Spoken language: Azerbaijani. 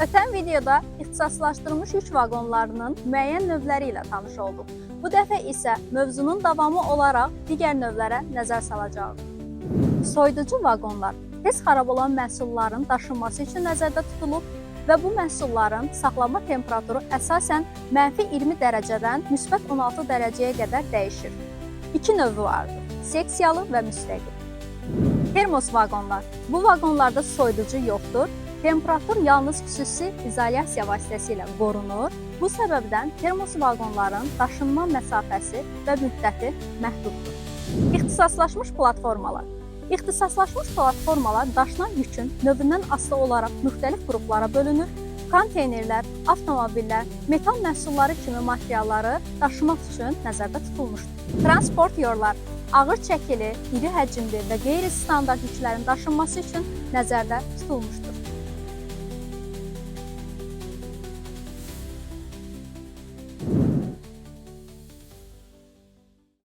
Ötən videoda ixtisaslaşdırılmış yük vaqonlarının müəyyən növləri ilə tanış olduq. Bu dəfə isə mövzunun davamı olaraq digər növlərə nəzər salacağıq. Soyuducu vaqonlar tez xarab olan məhsulların daşınması üçün nəzərdə tutulub və bu məhsulların saxlama temperaturu əsasən -20 dərəcədən -16 dərəcəyə qədər dəyişir. İki növü vardır: seksiyalı və müstəqil. Termos vaqonlar. Bu vaqonlarda soyuducu yoxdur. Temperatur yalnız xüsusi izolyasiya vasitəsilə qorunur. Bu səbəbdən termos vaqonların daşınma məsafəsi və müddəti məhduddur. İxtisaslaşmış platformalar. İxtisaslaşmış platformalar daşınan yükün növündən asılı olaraq müxtəlif qruplara bölünür. Konteynerlər, avtomobillər, metal məhsulları kimi materialları daşımaq üçün nəzərdə tutulmuşdur. Transport yollar ağır çəkili, iri həcmli və qeyri-standart yüklərin daşınması üçün nəzərdə tutulmuşdur.